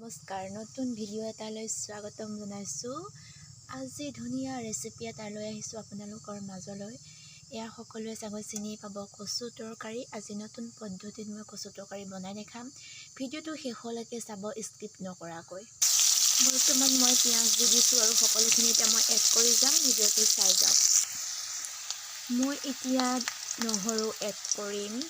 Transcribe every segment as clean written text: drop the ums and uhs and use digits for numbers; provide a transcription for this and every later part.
নমস্কাৰ, নতুন ভিডিঅ' এটালৈ স্বাগতম জনাইছোঁ। আজি ধুনীয়া ৰেচিপি এটা লৈ আহিছোঁ আপোনালোকৰ মাজলৈ। এয়া সকলোৱে চাগৈ চিনি পাব, কচু তৰকাৰী। আজি নতুন পদ্ধতিত মই কচু তৰকাৰী বনাই দেখাম। ভিডিঅ'টো শেষলৈকে চাব, স্কিপ নকৰাকৈ। বৰ্তমান মই পিঁয়াজ দি দিছোঁ আৰু সকলোখিনি এতিয়া মই এড কৰি যাম। ভিডিঅ'টো চাই যাওক। মই এতিয়া নহৰু এড কৰিম।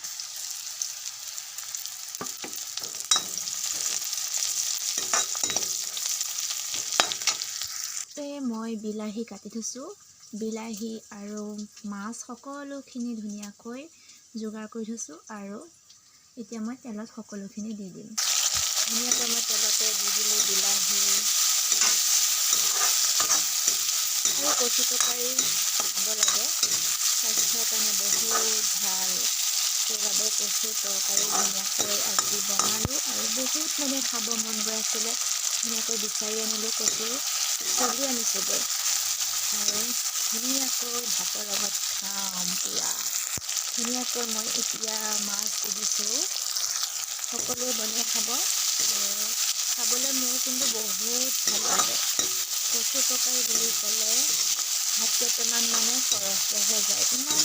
মই বিলাহী কাটি থৈছোঁ। বিলাহী আৰু মাছ সকলোখিনি ধুনীয়াকৈ যোগাৰ কৰি থৈছোঁ আৰু এতিয়া মই তেলত সকলোখিনি দি দিম। ধুনীয়াকৈ মই তেলতে দি দিলোঁ বিলাহী আৰু কচু তৰকাৰী খাব লাগে, স্বাস্থ্যৰ কাৰণে বহুত ভাল। সেইবাবে কচু তৰকাৰী ধুনীয়াকৈ আজি বনালোঁ আৰু বহুত খাব মন গৈ আছিলে। ধুনীয়াকৈ বিচাৰি আনিলোঁ, কচু চলি আনিছোঁগৈ আৰু ধুনীয়াকৈ ভাতৰ লগত খাম পুৰা ধুনীয়াকৈ। মই এতিয়া মাছ দি দিছোঁ, সকলোৱে বনাই খাব আৰু খাবলৈ মোৰ কিন্তু বহুত ভাল লাগে। কচু তৰকাৰী বুলি ক'লে ভাত কেইটামান সৰহকৈহে যায়, ইমান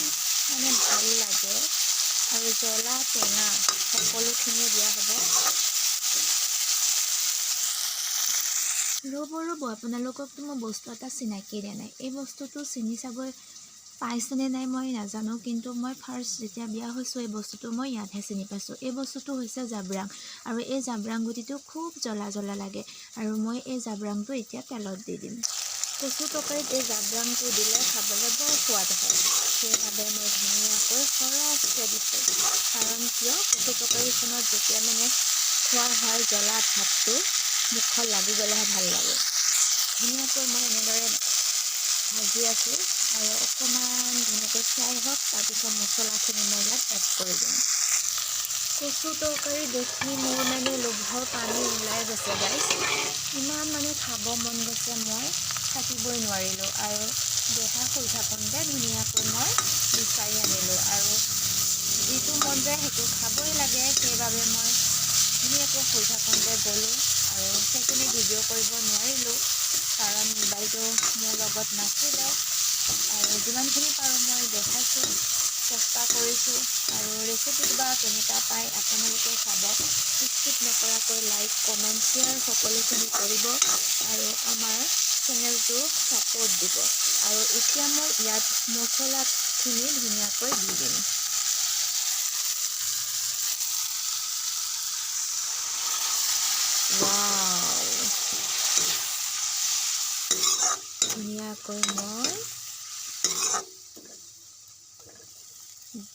ভাল লাগে। আৰু জ্বলা টেঙা সকলোখিনিয়ে দিয়া হ'ব। ৰ'ব আপোনালোককতো মই বস্তু এটা চিনাকি দিয়া নাই। এই বস্তুটো চিনি চাগৈ পাইছেনে নাই মই নাজানো, কিন্তু মই ফাৰ্ষ্ট যেতিয়া বিয়া হৈছোঁ এই বস্তুটো মই ইয়াতহে চিনি পাইছোঁ। এই বস্তুটো হৈছে জাব্ৰাং আৰু এই জাব্ৰাং গুটিটো খুব জ্বলা লাগে আৰু মই এই জাব্ৰাংটো এতিয়া তেলত দি দিম। কচু তৰকাৰীত এই জাব্ৰাংটো দিলে খাবলৈ বৰ সোৱাদ হয়, সেইবাবে মই ধুনীয়াকৈ সৰহকৈ দিছোঁ। কাৰণ কিয়, কচু তৰকাৰীখনত যেতিয়া খোৱা হয় জ্বলা ভাতটো মুখত লাগি গ'লেহে ভাল লাগে। ধুনীয়াকৈ মই এনেদৰে ভাজি আছোঁ আৰু অকণমান ধুনীয়াকৈ ফ্ৰাই হওক, তাৰপিছত মছলাখিনি মই ইয়াত এড কৰি দিম। কচু তৰকাৰী দেখি মোৰ লোভৰ পানী ওলাই গৈছে গাইছ। ইমান খাব মন গৈছে, মই থাকিবই নোৱাৰিলোঁ আৰু দেহা শুই থাকোঁতে ধুনীয়াকৈ মই বিচাৰি আনিলোঁ আৰু যিটো মন যায় সেইটো খাবই লাগে। সেইবাবে মই ধুনীয়াকৈ শুই থাকোঁতে গ'লোঁ আৰু সেইখিনি ভিডিঅ' কৰিব নোৱাৰিলোঁ কাৰণ মোবাইলটো মোৰ লগত নাছিলে আৰু যিমানখিনি পাৰোঁ মই দেখাইছোঁ, চেষ্টা কৰিছোঁ। আৰু ৰেচিপিটো বা কেনেকুৱা পায় আপোনালোকে চাব, স্কিপ নকৰাকৈ লাইক কমেণ্ট শ্বেয়াৰ সকলোখিনি কৰিব আৰু আমাৰ চেনেলটো ছাপোৰ্ট দিব। আৰু এতিয়া মই ইয়াত মছলাখিনি ধুনীয়াকৈ দি দিম। ধুনীয়াকৈ মই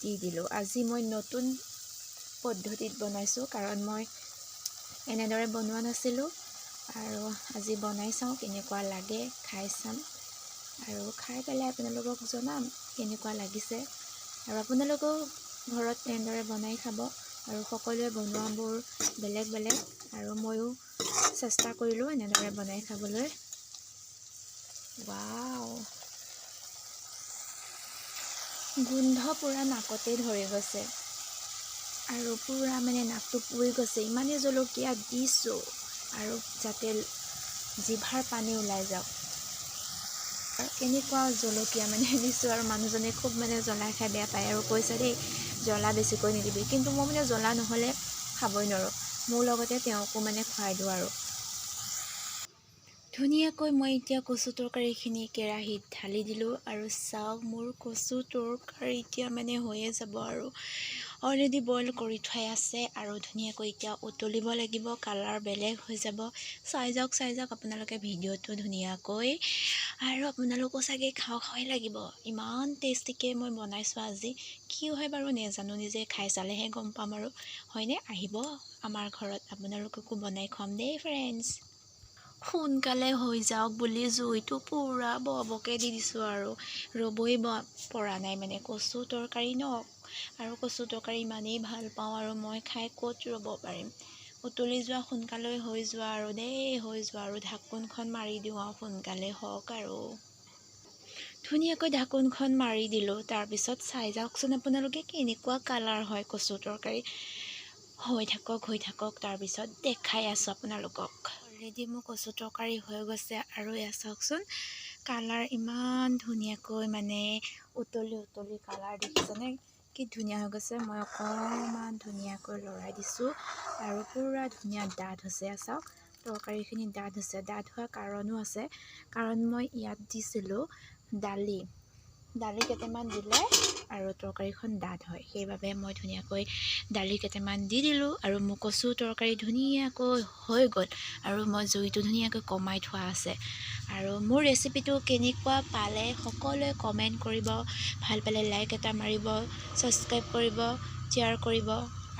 দি দিলোঁ। আজি মই নতুন পদ্ধতিত বনাইছোঁ কাৰণ মই এনেদৰে বনোৱা নাছিলোঁ আৰু আজি বনাই চাওঁ কেনেকুৱা লাগে, খাই চাম আৰু খাই পেলাই আপোনালোকক জনাম কেনেকুৱা লাগিছে। আৰু আপোনালোকেও ঘৰত এনেদৰে বনাই খাব আৰু সকলোৱে বনোৱাবোৰ বেলেগ বেলেগ আৰু ময়ো চেষ্টা কৰিলোঁ এনেদৰে বনাই খাবলৈ। গোন্ধ পুৰা নাকতে ধৰি গৈছে আৰু পুৰা নাকটো পুৰি গৈছে। ইমানেই জলকীয়া দিছোঁ আৰু যাতে জিভাৰ পানী ওলাই যাওক আৰু এনেকুৱা জলকীয়া দিছোঁ। আৰু মানুহজনে খুব জ্বলা খাই বেয়া পায় আৰু কৈছে দেই জ্বলা বেছিকৈ নিদিবি, কিন্তু মই জ্বলা নহ'লে খাবই নোৱাৰোঁ। মোৰ লগতে তেওঁকো খুৱাই দিওঁ আৰু ধুনীয়াকৈ মই এতিয়া কচু তৰকাৰীখিনি কেৰাহীত ঢালি দিলোঁ আৰু চাওক মোৰ কচু তৰকাৰী এতিয়া হৈয়ে যাব আৰু অলৰেডি বইল কৰি থোৱাই আছে আৰু ধুনীয়াকৈ এতিয়া উতলিব লাগিব, কালাৰ বেলেগ হৈ যাব। চাই যাওক আপোনালোকে ভিডিঅ'টো ধুনীয়াকৈ আৰু আপোনালোকো চাগে খাওঁই লাগিব। ইমান টেষ্টিকৈ মই বনাইছোঁ আজি, কি হয় বাৰু নেজানো, নিজে খাই চালেহে গম পাম আৰু হয়নে। আহিব আমাৰ ঘৰত, আপোনালোককো বনাই খুৱাম দেই ফ্ৰেণ্ডছ। সোনকালে হৈ যাওক বুলি জুইটো পুৰা ববকে দি দিছোঁ আৰু ৰ'বই পৰা নাই। কচু তৰকাৰী আৰু কচু তৰকাৰী ইমানেই ভাল পাওঁ আৰু মই খাই ক'ত ৰ'ব পাৰিম। উতলি যোৱা, সোনকালে হৈ যোৱা আৰু হৈ যোৱা আৰু ঢাকোনখন মাৰি দিওঁ আৰু সোনকালে হওক আৰু ধুনীয়াকৈ ঢাকোনখন মাৰি দিলোঁ। তাৰপিছত চাই যাওকচোন আপোনালোকে কেনেকুৱা কালাৰ হয় কচু তৰকাৰী। হৈ থাকক তাৰপিছত দেখাই আছোঁ আপোনালোকক। অলৰেডি মোৰ কচু তৰকাৰী হৈ গৈছে আৰু এয়া চাওকচোন কালাৰ ইমান ধুনীয়াকৈ মানে উতলি কালাৰ দেখিছেনে কি ধুনীয়া হৈ গৈছে। মই অকণমান ধুনীয়াকৈ লৰাই দিছোঁ আৰু পুৰা ধুনীয়া ডাঠ হৈছে। চাওক তৰকাৰীখিনি ডাঠ হৈছে। ডাঠ হোৱাৰ কাৰণো আছে, কাৰণ মই ইয়াত দিছিলোঁ দালি কেইটামান দিলে আৰু তৰকাৰীখন ডাঠ হয়, সেইবাবে মই ধুনীয়াকৈ দালি কেইটামান দি দিলোঁ আৰু মোৰ কচু তৰকাৰী ধুনীয়াকৈ হৈ গ'ল আৰু মই জুইটো ধুনীয়াকৈ কমাই থোৱা আছে। আৰু মোৰ ৰেচিপিটো কেনেকুৱা পালে সকলোৱে কমেণ্ট কৰিব, ভাল পালে লাইক এটা মাৰিব, ছাবস্ক্ৰাইব কৰিব, শ্বেয়াৰ কৰিব।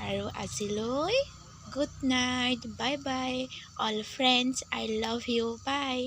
আৰু আজিলৈ good night, bye bye all friends, I love you, by.